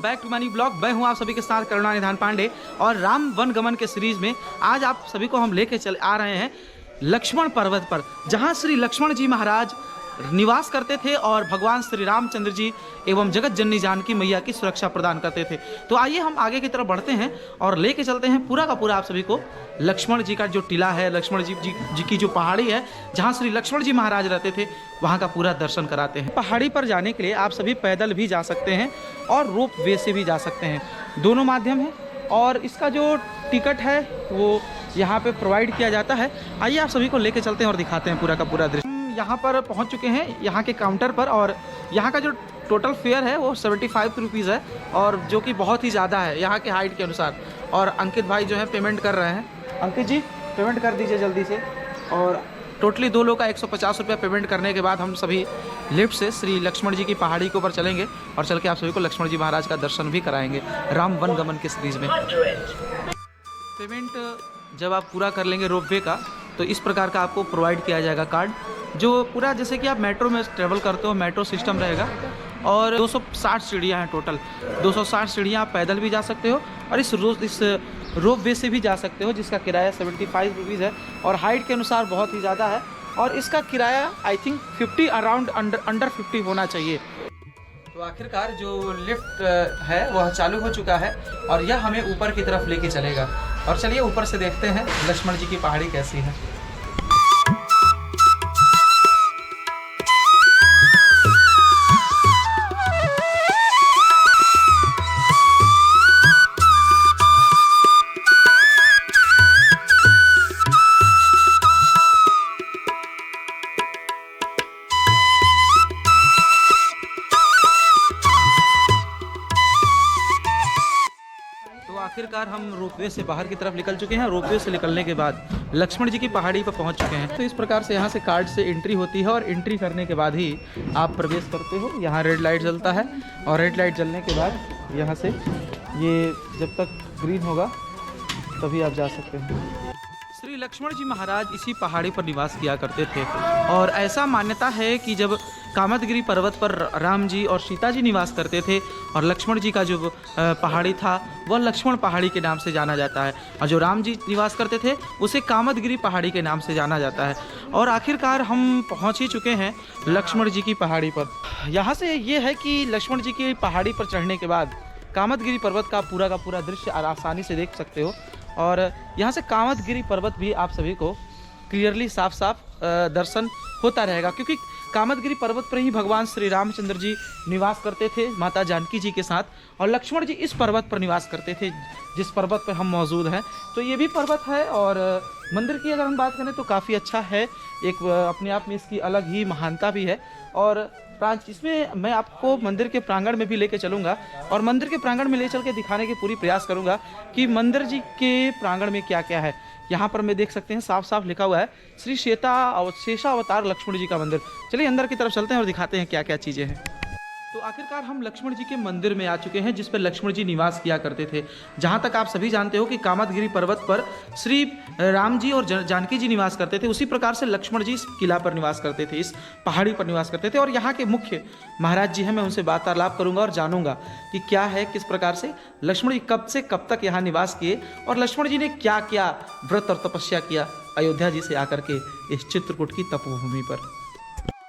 Back to money blog. मैं हूं आप सभी के साथ करुणानिधान पांडे और राम वन गमन के सीरीज में आज आप सभी को हम लेके चल आ रहे हैं लक्ष्मण पर्वत पर, जहां श्री लक्ष्मण जी महाराज निवास करते थे और भगवान श्री रामचंद्र जी एवं जगत जननी जानकी मैया की सुरक्षा प्रदान करते थे। तो आइए हम आगे की तरफ बढ़ते हैं और लेके चलते हैं पूरा का पूरा आप सभी को लक्ष्मण जी का जो टिला है, लक्ष्मण जी की जो पहाड़ी है जहां श्री लक्ष्मण जी महाराज रहते थे, वहां का पूरा दर्शन कराते हैं। पहाड़ी पर जाने के लिए आप सभी पैदल भी जा सकते हैं और रोप वे से भी जा सकते हैं, दोनों माध्यम है। और इसका जो टिकट है वो यहाँ पे प्रोवाइड किया जाता है। आइए आप सभी को लेके चलते हैं और दिखाते हैं पूरा का पूरा दृश्य। यहाँ पर पहुँच चुके हैं यहाँ के काउंटर पर और यहाँ का जो टोटल फेयर है वो 75 रुपीज़ है, और जो कि बहुत ही ज़्यादा है यहाँ के हाइट के अनुसार। और अंकित भाई जो है पेमेंट कर रहे हैं। अंकित जी पेमेंट कर दीजिए जल्दी से। और टोटली 2 लोग का 150 रुपया पेमेंट करने के बाद हम सभी लिफ्ट से श्री लक्ष्मण जी की पहाड़ी के ऊपर चलेंगे और चल के आप सभी को लक्ष्मण जी महाराज का दर्शन भी कराएंगे राम वन गमन के सीरीज़ में। पेमेंट जब आप पूरा कर लेंगे रोपवे का तो इस प्रकार का आपको प्रोवाइड किया जाएगा कार्ड, जो पूरा जैसे कि आप मेट्रो में ट्रेवल करते हो मेट्रो सिस्टम रहेगा। और 260 सीढ़ियाँ हैं टोटल, 260 सीढ़ियाँ आप पैदल भी जा सकते हो और इस रोप वे से भी जा सकते हो, जिसका किराया 75 रुपीज़ है और हाइट के अनुसार बहुत ही ज़्यादा है। और इसका किराया आई थिंक 50 अराउंड अंडर 50 होना चाहिए। तो आखिरकार जो लिफ्ट है वह चालू हो चुका है और यह हमें ऊपर की तरफ लेके चलेगा। और चलिए ऊपर से देखते हैं लक्ष्मण जी की पहाड़ी कैसी है। आखिरकार हम रोपवे से बाहर की तरफ निकल चुके हैं। रोपवे से निकलने के बाद लक्ष्मण जी की पहाड़ी पर पहुंच चुके हैं। तो इस प्रकार से यहाँ से कार्ड से एंट्री होती है और एंट्री करने के बाद ही आप प्रवेश करते हो। यहाँ रेड लाइट जलता है और रेड लाइट जलने के बाद यहाँ से ये जब तक ग्रीन होगा तभी आप जा सकते हैं। श्री लक्ष्मण जी महाराज इसी पहाड़ी पर निवास किया करते थे और ऐसा मान्यता है कि जब कामदगिरी पर्वत पर राम जी और सीता जी निवास करते थे और लक्ष्मण जी का जो पहाड़ी था वह लक्ष्मण पहाड़ी के नाम से जाना जाता है, और जो राम जी निवास करते थे उसे कामदगिरी पहाड़ी के नाम से जाना जाता है। और आखिरकार हम पहुंच ही चुके हैं लक्ष्मण जी की पहाड़ी पर। यहाँ से ये है कि लक्ष्मण जी की पहाड़ी पर चढ़ने के बाद कामदगिरी पर्वत का पूरा दृश्य आसानी से देख सकते हो। और यहाँ से कामदगिरी पर्वत भी आप सभी को क्लियरली साफ दर्शन होता रहेगा, क्योंकि कामदगिरी पर्वत पर ही भगवान श्री रामचंद्र जी निवास करते थे माता जानकी जी के साथ, और लक्ष्मण जी इस पर्वत पर निवास करते थे जिस पर्वत पर हम मौजूद हैं। तो ये भी पर्वत है और मंदिर की अगर हम बात करें तो काफ़ी अच्छा है, एक अपने आप में इसकी अलग ही महानता भी है। और इसमें मैं आपको मंदिर के प्रांगण में भी लेके चलूँगा और मंदिर के प्रांगण में ले चल के दिखाने की पूरी प्रयास करूँगा कि मंदिर जी के प्रांगण में क्या क्या है। यहाँ पर मैं देख सकते हैं साफ लिखा हुआ है श्री शेषावतार लक्ष्मण जी का मंदिर। चलिए अंदर की तरफ चलते हैं और दिखाते हैं क्या क्या चीज़ें हैं। तो आखिरकार हम लक्ष्मण जी के मंदिर में आ चुके हैं जिस पर लक्ष्मण जी निवास किया करते थे। जहाँ तक आप सभी जानते हो कि कामदगिरी पर्वत पर श्री राम जी और जानकी जी निवास करते थे, उसी प्रकार से लक्ष्मण जी इस किला पर निवास करते थे, इस पहाड़ी पर निवास करते थे। और यहाँ के मुख्य महाराज जी हैं, मैं उनसे वार्तालाप करूँगा और जानूंगा कि क्या है, किस प्रकार से लक्ष्मण जी कब से कब तक यहाँ निवास किए और लक्ष्मण जी ने क्या क्या व्रत और तपस्या किया अयोध्या जी से आकर के इस चित्रकूट की तपोभूमि पर।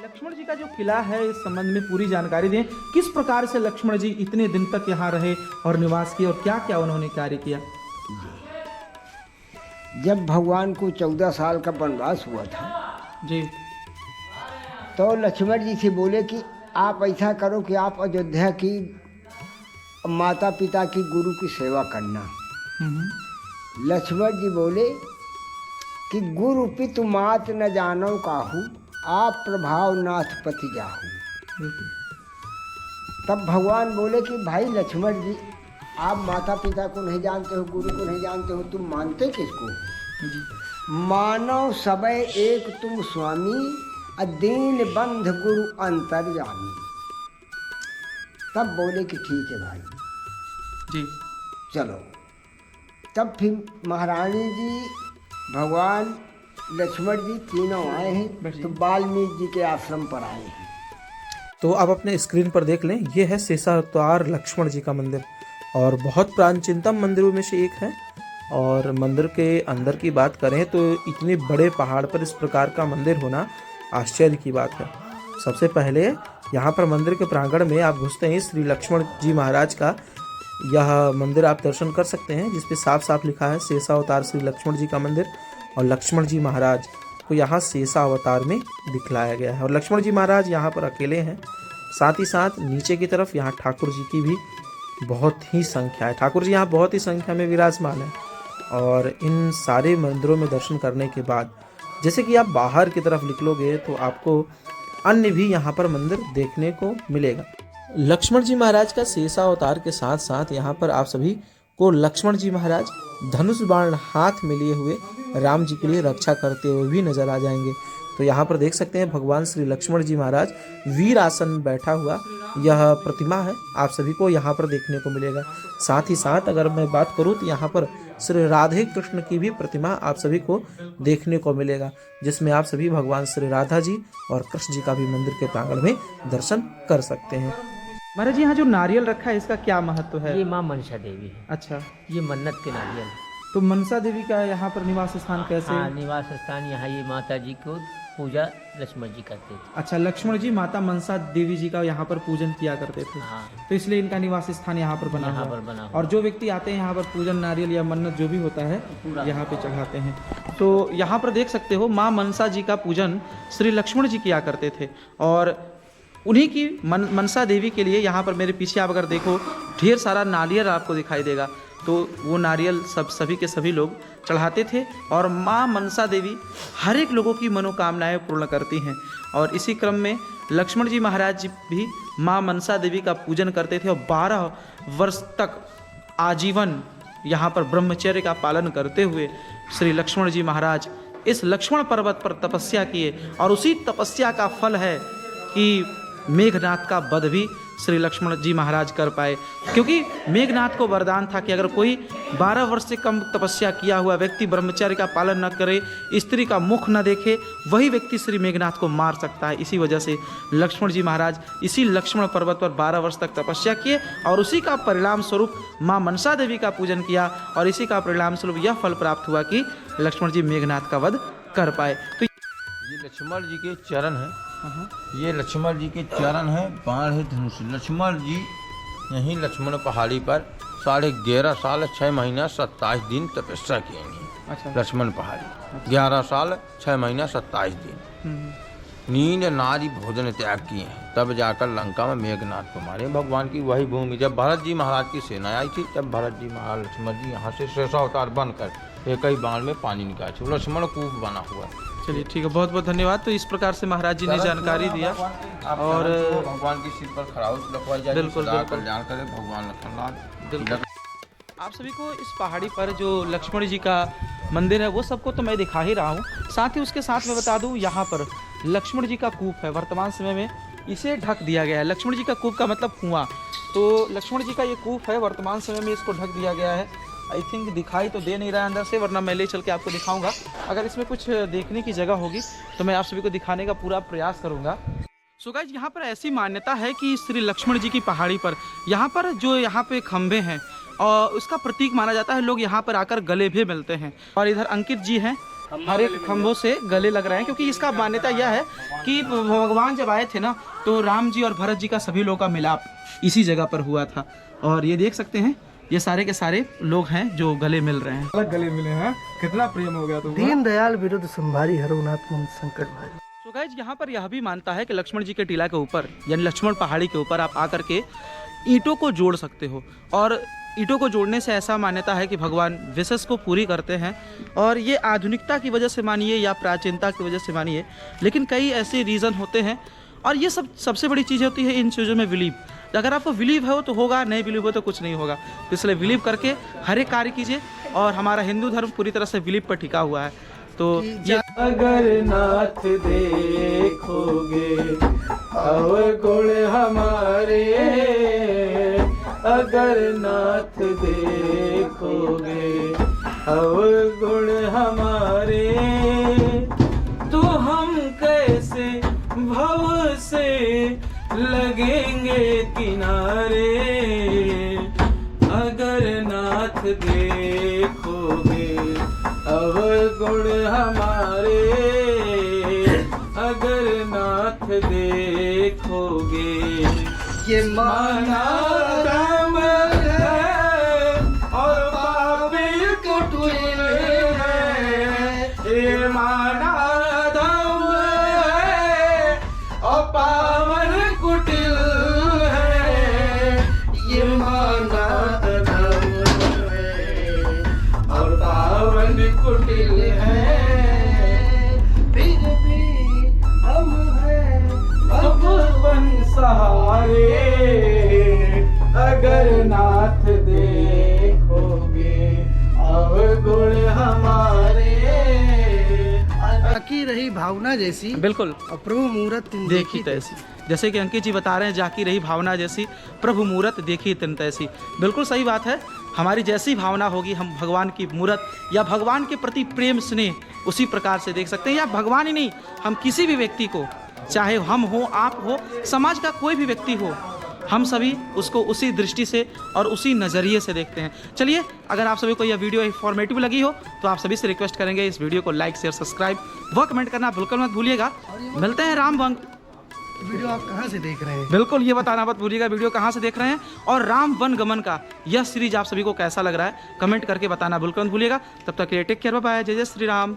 लक्ष्मण जी का जो किला है इस संबंध में पूरी जानकारी दें, किस प्रकार से लक्ष्मण जी इतने दिन तक यहाँ रहे और निवास किए और क्या क्या उन्होंने कार्य किया। जब भगवान को 14 साल का वनवास हुआ था जी, तो लक्ष्मण जी से बोले कि आप ऐसा करो कि आप अयोध्या की माता पिता की गुरु की सेवा करना। लक्ष्मण जी बोले कि गुरु पितु मात न जानो काहू, आप प्रभाव नाथ पति जाहू। तब भगवान बोले कि भाई लक्ष्मण जी, आप माता पिता को नहीं जानते हो, गुरु को नहीं जानते हो, तुम मानते किसको? मानव सबय एक तुम स्वामी, दीन बंध गुरु अंतर्यामी। तब बोले कि ठीक है भाई जी, चलो। तब फिर महारानी जी, भगवान, लक्ष्मण जी तीनों आए हैं, तो वाल्मीकि जी के आश्रम पर आए हैं। तो आप अपने स्क्रीन पर देख लें, ये है शेषावतार लक्ष्मण जी का मंदिर और बहुत प्राचीनतम मंदिरों में से एक है। और मंदिर के अंदर की बात करें तो इतने बड़े पहाड़ पर इस प्रकार का मंदिर होना आश्चर्य की बात है। सबसे पहले यहाँ पर मंदिर के प्रांगण में आप घुसते हैं, श्री लक्ष्मण जी महाराज का यह मंदिर आप दर्शन कर सकते हैं, जिसपे साफ साफ लिखा है शेषावतार श्री लक्ष्मण जी का मंदिर। और लक्ष्मण जी महाराज को यहाँ शेषावतार में दिखलाया गया है और लक्ष्मण जी महाराज यहाँ पर अकेले हैं। साथ ही साथ नीचे की तरफ यहाँ ठाकुर जी की भी बहुत ही संख्या है, ठाकुर जी यहाँ बहुत ही संख्या में विराजमान है। और इन सारे मंदिरों में दर्शन करने के बाद जैसे कि आप बाहर की तरफ निकलोगे तो आपको अन्य भी यहाँ पर मंदिर देखने को मिलेगा। लक्ष्मण जी महाराज का शेषावतार के साथ साथ यहाँ पर आप सभी को लक्ष्मण जी महाराज धनुष बाण हाथ में लिए हुए राम जी के लिए रक्षा करते हुए भी नजर आ जाएंगे। तो यहाँ पर देख सकते हैं भगवान श्री लक्ष्मण जी महाराज वीर आसन में बैठा हुआ यह प्रतिमा है, आप सभी को यहाँ पर देखने को मिलेगा। साथ ही साथ अगर मैं बात करूँ तो यहाँ पर श्री राधे कृष्ण की भी प्रतिमा आप सभी को देखने को मिलेगा, जिसमें आप सभी भगवान श्री राधा जी और कृष्ण जी का भी मंदिर के प्रांगण में दर्शन कर सकते हैं। महाराज जी, यहाँ जो नारियल रखा है इसका क्या महत्व है? ये माँ मनसा देवी है। अच्छा, ये मन्नत के नारियल है। तो मनसा देवी का यहाँ पर निवास स्थान कैसे? हाँ, निवास स्थान यहाँ ये माता जी को पूजा लक्ष्मण जी करते थे। अच्छा, लक्ष्मण जी माता मनसा देवी जी का यहाँ पर पूजन किया करते थे। हाँ, तो इसलिए इनका निवास स्थान यहाँ पर बना यहाँ हुआ पर है। बना हुआ। और जो व्यक्ति आते हैं यहाँ पर पूजन नारियल या मन्नत जो भी होता है यहाँ पे चढ़ाते हैं। तो यहाँ पर देख सकते हो माँ मनसा जी का पूजन श्री लक्ष्मण जी किया करते थे और उन्हीं की मनसा देवी के लिए यहाँ पर मेरे पीछे आप अगर देखो ढेर सारा नारियल आपको दिखाई देगा। तो वो नारियल सभी के सभी लोग चढ़ाते थे और माँ मनसा देवी हर एक लोगों की मनोकामनाएं पूर्ण करती हैं। और इसी क्रम में लक्ष्मण जी महाराज जी भी माँ मनसा देवी का पूजन करते थे और 12 वर्ष तक आजीवन यहाँ पर ब्रह्मचर्य का पालन करते हुए श्री लक्ष्मण जी महाराज इस लक्ष्मण पर्वत पर तपस्या किए। और उसी तपस्या का फल है कि मेघनाथ का वध भी श्री लक्ष्मण जी महाराज कर पाए, क्योंकि मेघनाथ को वरदान था कि अगर कोई 12 वर्ष से कम तपस्या किया हुआ व्यक्ति ब्रह्मचर्य का पालन न करे, स्त्री का मुख न देखे, वही व्यक्ति श्री मेघनाथ को मार सकता है। इसी वजह से लक्ष्मण जी महाराज इसी लक्ष्मण पर्वत पर 12 वर्ष तक तपस्या किए और उसी का परिणाम स्वरूप माँ मनसा देवी का पूजन किया और इसी का परिणाम स्वरूप यह फल प्राप्त हुआ कि लक्ष्मण जी मेघनाथ का वध कर पाए। तो ये लक्ष्मण जी के चरण है, ये लक्ष्मण जी के चरण है, बाण है धनुष। लक्ष्मण जी यहीं लक्ष्मण पहाड़ी पर 11.5 साल 6 महीना 27 दिन तपस्या किए हैं। अच्छा, लक्ष्मण पहाड़ी 11 साल 6 महीना 27 दिन नींद नारी भोजन त्याग किए हैं, तब जाकर लंका में मेघनाथ को मारे। भगवान की वही भूमि जब भरत जी महाराज की सेना आई थी, तब भरत जी महाराज लक्ष्मण जी यहाँ से शेषावतार बनकर एक ही बाण में पानी निकाले। लक्ष्मण कूप बना हुआ है। चलिए ठीक है, बहुत बहुत धन्यवाद। तो इस प्रकार से महाराज जी ने जानकारी दिया और भगवान की सिर पर खड़ा हो लखवाई जाए, बिल्कुल कल्याण करे भगवान लखनलाल। आप सभी को इस पहाड़ी पर जो लक्ष्मण जी का मंदिर है वो सबको तो मैं दिखा ही रहा हूँ, साथ ही उसके साथ मैं बता दूँ यहाँ पर लक्ष्मण जी का कूप है। वर्तमान समय में इसे ढक दिया गया है। लक्ष्मण जी का कूप का मतलब कुआं, तो लक्ष्मण जी का ये कूप है, वर्तमान समय में इसको ढक दिया गया है। आई थिंक दिखाई तो दे नहीं रहा है अंदर से, वरना मैं ले चल के आपको दिखाऊंगा। अगर इसमें कुछ देखने की जगह होगी तो मैं आप सभी को दिखाने का पूरा प्रयास करूंगा। सो गाइस, यहाँ पर ऐसी मान्यता है कि श्री लक्ष्मण जी की पहाड़ी पर यहाँ पर जो यहाँ पे खंभे हैं और उसका प्रतीक माना जाता है। लोग यहाँ पर आकर गले भी मिलते हैं और इधर अंकित जी हैं, हर एक खंभों से गले लग रहे हैं, क्योंकि इसका मान्यता यह है कि भगवान जब आए थे ना तो राम जी और भरत जी का सभी लोगों का मिलाप इसी जगह पर हुआ था। और ये देख सकते हैं ये सारे के सारे लोग हैं जो गले मिल रहे हैं, अलग गले मिले हैं। कितना प्रेम हो गया तुमको। दीन दयाल विरुद्ध संभारी हरुनाथ मन संकट भारी। तो गाइस, यहाँ पर यह भी मानता है कि लक्ष्मण जी के टीला के ऊपर यानी लक्ष्मण पहाड़ी के ऊपर आप आकर के ईंटों को जोड़ सकते हो और ईंटों को जोड़ने से ऐसा मान्यता है कि भगवान विशेष को पूरी करते हैं। और ये आधुनिकता की वजह से मानिए या प्राचीनता की वजह से मानिए, लेकिन कई ऐसे रीज़न होते हैं और ये सबसे बड़ी चीज़ होती है इन चीज़ों में बिलीव। अगर आपको बिलीव हो तो होगा, नहीं बिलीव हो तो कुछ नहीं होगा। तो इसलिए बिलीव करके हर एक कार्य कीजिए और हमारा हिंदू धर्म पूरी तरह से बिलीव पर टिका हुआ है। तो ये अगर नाथ देखोगे और गुण हमारे, अगर नाथ देखोगे और गुण हमारे, तो हम कैसे भव से लगेंगे किनारे, अगर नाथ देखोगे अवगुण हमारे, अगर नाथ देखोगे। ये माना राम है और पापी कुटिल है, ये माना राम है और पावन कुटिल है, ये माना राम है और पावन कुटिल है। फिर भी हम हैं भगवन सहारे, अगर नाथ देखोगे अवगुण हमारे। बाकी रही भावना जैसी बिल्कुल और प्रभु मूर्त देखी तैसी, जैसे कि अंकित जी बता रहे हैं, जाकी रही भावना जैसी प्रभु मूरत देखी तिन तैसी। बिल्कुल सही बात है, हमारी जैसी भावना होगी हम भगवान की मूरत या भगवान के प्रति प्रेम स्नेह उसी प्रकार से देख सकते हैं। या भगवान ही नहीं, हम किसी भी व्यक्ति को, चाहे हम हो, आप हो, समाज का कोई भी व्यक्ति हो, हम सभी उसको उसी दृष्टि से और उसी नज़रिए से देखते हैं। चलिए, अगर आप सभी को यह वीडियो इंफॉर्मेटिव लगी हो तो आप सभी से रिक्वेस्ट करेंगे इस वीडियो को लाइक शेयर सब्सक्राइब व कमेंट करना बिल्कुल मत भूलिएगा। मिलते हैं रामवंग। वीडियो आप कहाँ से देख रहे हैं? बिल्कुल ये बताना मत भूलिएगा वीडियो कहाँ से देख रहे हैं, और राम वन गमन का यह सीरीज आप सभी को कैसा लग रहा है कमेंट करके बताना बिल्कुल मत भूलिएगा। तब तक के लिए टेक केयर, बाय बाय, जय जय श्री राम।